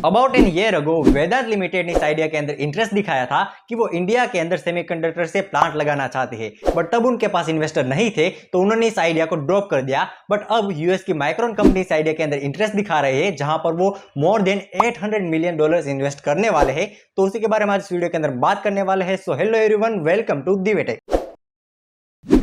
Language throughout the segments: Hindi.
About an year ago Vedanta limited ने इस आइडिया के अंदर इंटरेस्ट दिखाया था कि वो इंडिया के अंदर सेमीकंडक्टर से प्लांट लगाना चाहते हैं, बट तब उनके पास इन्वेस्टर नहीं थे तो उन्होंने इस आइडिया को ड्रॉप कर दिया। बट अब यूएस की माइक्रोन कंपनी इस आइडिया के अंदर इंटरेस्ट दिखा रहे हैं, जहां पर वो मोर देन $800 मिलियन इन्वेस्ट करने वाले हैं। तो उसी के बारे में आज इस वीडियो के अंदर बात करने वाले हैं। So hello everyone, welcome to Divetech.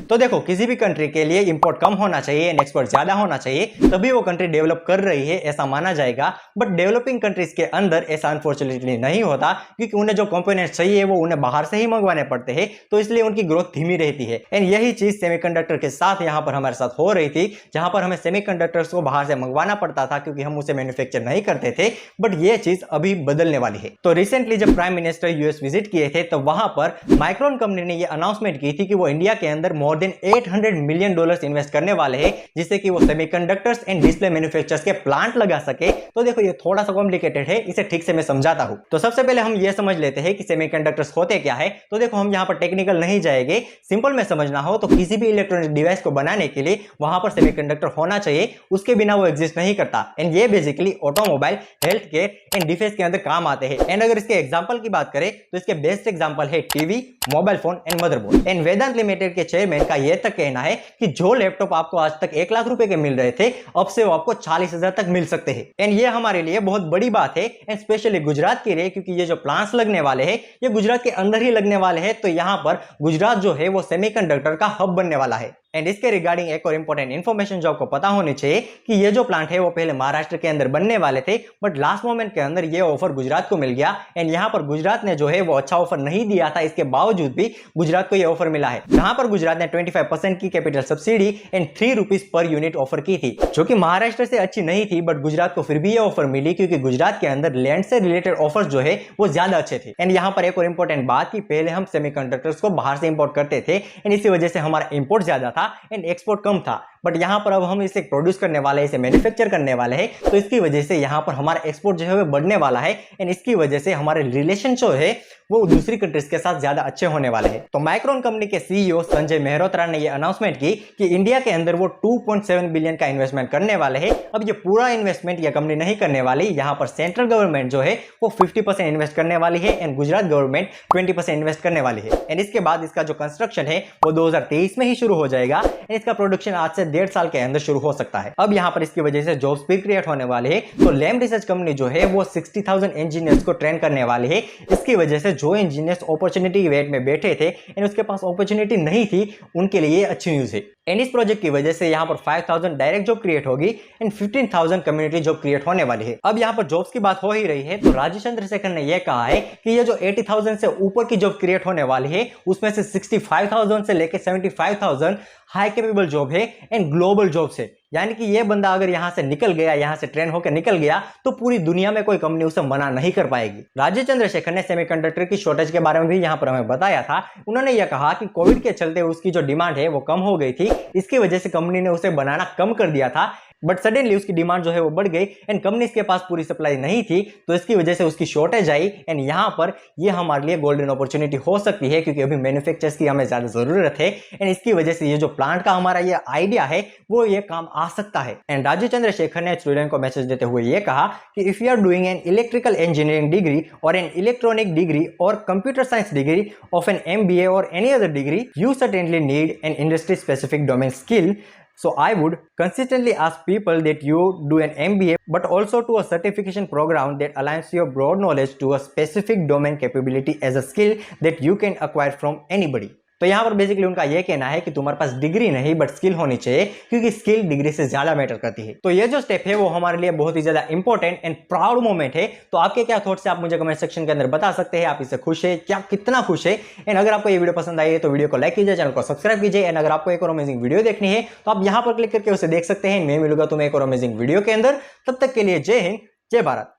तो देखो, किसी भी कंट्री के लिए इंपोर्ट कम होना चाहिए एंड एक्सपोर्ट ज्यादा होना चाहिए, तभी वो कंट्री डेवलप कर रही है ऐसा माना जाएगा। बट डेवलपिंग कंट्रीज के अंदर ऐसा अनफॉर्चुनेटली नहीं होता, क्योंकि उन्हें जो कंपोनेंट्स चाहिए वो उन्हें बाहर से ही मंगवाने पड़ते हैं, तो इसलिए उनकी ग्रोथ धीमी रहती है। एंड यही चीज सेमीकंडक्टर के साथ यहाँ पर हमारे साथ हो रही थी, जहां पर हमें सेमीकंडक्टर्स को बाहर से मंगवाना पड़ता था क्योंकि हम उसे मैन्युफैक्चर नहीं करते थे। बट ये चीज अभी बदलने वाली है। तो रिसेंटली जब प्राइम मिनिस्टर यूएस विजिट किए थे, तो वहां पर माइक्रोन कंपनी ने यह अनाउंसमेंट की थी कि वो इंडिया के अंदर मोर देन $800 मिलियन इन्वेस्ट करने वाले हैं, जिससे कि वो सेमीकंडक्टर्स एंड डिस्प्ले मैन्युफैक्चरर्स के प्लांट लगा सके। तो देखो, ये थोड़ा सा कॉम्प्लिकेटेड है, इसे ठीक से मैं समझाता हूं। तो सबसे पहले हम ये समझ लेते हैं कि सेमीकंडक्टर्स होते क्या है। तो देखो, हम यहां पर टेक्निकल नहीं जाएंगे, सिंपल में समझना हो तो किसी भी इलेक्ट्रॉनिक डिवाइस को बनाने के लिए वहां पर सेमीकंडक्टर होना चाहिए, उसके बिना वो एग्जिस्ट नहीं करता। एंड ये basically automobile, health care and defence के अंदर काम आते हैं। एंड अगर इसके एग्जांपल की बात करें तो इसके बेस्ट एग्जांपल है TV, mobile phone and motherboard. And Vedanta limited के चेयरमैन का यह तक कहना है कि जो लैपटॉप आपको आज तक 1 लाख रुपए के मिल रहे थे, अब से वो आपको 40,000 तक मिल सकते हैं। एंड ये हमारे लिए बहुत बड़ी बात है, एंड स्पेशली गुजरात के लिए, क्योंकि ये जो प्लांट्स लगने वाले हैं ये गुजरात के अंदर ही लगने वाले हैं। तो यहां पर गुजरात जो है वो सेमीकंडक्टर का हब बनने वाला है। एंड इसके रिगार्डिंग एक और इंपॉर्टेंट इन्फॉर्मेशन जो आपको पता होनी चाहिए कि ये जो प्लांट है वो पहले महाराष्ट्र के अंदर बनने वाले थे, बट लास्ट मोमेंट के अंदर ये ऑफर गुजरात को मिल गया। एंड यहाँ पर गुजरात ने जो है वो अच्छा ऑफर नहीं दिया था, इसके बावजूद भी गुजरात को ये ऑफर मिला है, जहां पर गुजरात ने 25% की capital subsidy and ₹3 per unit offer की थी, जो कि महाराष्ट्र से अच्छी नहीं थी। बट गुजरात को फिर भी ये ऑफर मिली, क्योंकि गुजरात के अंदर लैंड से रिलेटेड ऑफर्स जो है वो ज्यादा अच्छे थे। एंड यहाँ पर एक और इंपॉर्टेंट बात कि पहले हम सेमीकंडक्टर्स को बाहर से इंपोर्ट करते थे, एंड इसी वजह से हमारा इंपोर्ट ज्यादा था एंड एक्सपोर्ट कम था। बट यहां पर अब हम इसे प्रोड्यूस करने वाले हैं, इसे मैन्युफैक्चर करने वाले हैं, तो इसकी वजह से यहां पर हमारा एक्सपोर्ट जो है वो बढ़ने वाला है। एंड इसकी वजह से हमारे रिलेशन जो है वो दूसरी कंट्रीज के साथ ज्यादा अच्छे होने वाले हैं। तो माइक्रोन कंपनी के सीईओ संजय मेहरोत्रा ने यह अनाउंसमेंट की कि इंडिया के अंदर वो 2.7 बिलियन का इन्वेस्टमेंट करने वाले हैं। अब ये पूरा इन्वेस्टमेंट यह कंपनी नहीं करने वाली, यहाँ पर सेंट्रल गवर्नमेंट जो है वो 50% इन्वेस्ट करने वाली है एंड गुजरात गवर्नमेंट 20% इन्वेस्ट करने वाली है। एंड इसके बाद इसका जो कंस्ट्रक्शन है वो 2023 में ही शुरू हो जाएगा एंड इसका प्रोडक्शन आज से 1.5 साल के अंदर शुरू हो सकता है। अब यहाँ पर इसकी वजह से जॉब्स भी क्रिएट होने वाले हैं। तो लैम रिसर्च कंपनी जो है वो 60,000 इंजीनियर्स को ट्रेन करने वाली है। इसकी वजह से जो इंजीनियर्स अपॉर्चुनिटी वेट में बैठे थे एंड उसके पास अपॉर्चुनिटी नहीं थी, उनके लिए अच्छी न्यूज है। एंड इस प्रोजेक्ट की वजह से यहाँ पर 5,000 डायरेक्ट जॉब क्रिएट होगी एंड 15,000 कम्युनिटी जॉब क्रिएट होने वाली है। अब यहाँ पर जॉब्स की बात हो ही रही है, तो राजीव चंद्रशेखर ने यह कहा है कि ये जो 80,000 से ऊपर की जॉब क्रिएट होने वाली है, उसमें से 65,000 से लेकर 75,000 हाई कैपेबल जॉब है एंड ग्लोबल जॉब्स है। यानी कि ये बंदा अगर यहां से निकल गया, यहां से ट्रेन होकर निकल गया, तो पूरी दुनिया में कोई कंपनी उसे मना नहीं कर पाएगी। राजीव चंद्रशेखर ने सेमीकंडक्टर की शॉर्टेज के बारे में भी यहां पर हमें बताया था। उन्होंने यह कहा कि कोविड के चलते उसकी जो डिमांड है वो कम हो गई थी, इसकी वजह से कंपनी ने उसे बनाना कम कर दिया था। बट सडनली उसकी डिमांड जो है वो बढ़ गई एंड कंपनी के पास पूरी सप्लाई नहीं थी, तो इसकी वजह से उसकी शॉर्टेज आई। एंड यहाँ पर ये हमारे लिए गोल्डन अपॉर्चुनिटी हो सकती है, क्योंकि अभी मैन्युफैक्चरर्स की हमें ज्यादा जरूरत है एंड इसकी वजह से ये जो प्लांट का हमारा ये आइडिया है वो ये काम आ सकता है। एंड राजीव चंद्रशेखर ने स्टूडेंट को मैसेज देते हुए ये कहा कि if you are doing an electrical engineering degree और एन इलेक्ट्रॉनिक डिग्री और computer science degree of an MBA और any other degree, you certainly need an industry specific domain skill. So I would consistently ask people that you do an MBA, but also to a certification program that aligns your broad knowledge to a specific domain capability as a skill that you can acquire from anybody. तो यहाँ पर बेसिकली उनका यह कहना है कि तुम्हारे पास डिग्री नहीं बट स्किल होनी चाहिए, क्योंकि स्किल डिग्री से ज्यादा मैटर करती है। तो ये जो स्टेप है वो हमारे लिए बहुत ही ज्यादा इंपॉर्टेंट एंड प्राउड मोमेंट है। तो आपके क्या थॉट्स है आप मुझे कमेंट सेक्शन के अंदर बता सकते हैं। आप इससे खुश है क्या, कितना खुश है? एंड अगर आपको ये वीडियो पसंद आई है तो वीडियो को लाइक कीजिए, चैनल को सब्सक्राइब कीजिए। एंड अगर आपको एक और अमेजिंग वीडियो देखनी है तो आप यहाँ पर क्लिक करके उसे देख सकते हैं। मैं मिलूंगा तुम्हें एक और अमेजिंग वीडियो के अंदर। तब तक के लिए जय हिंद, जय भारत।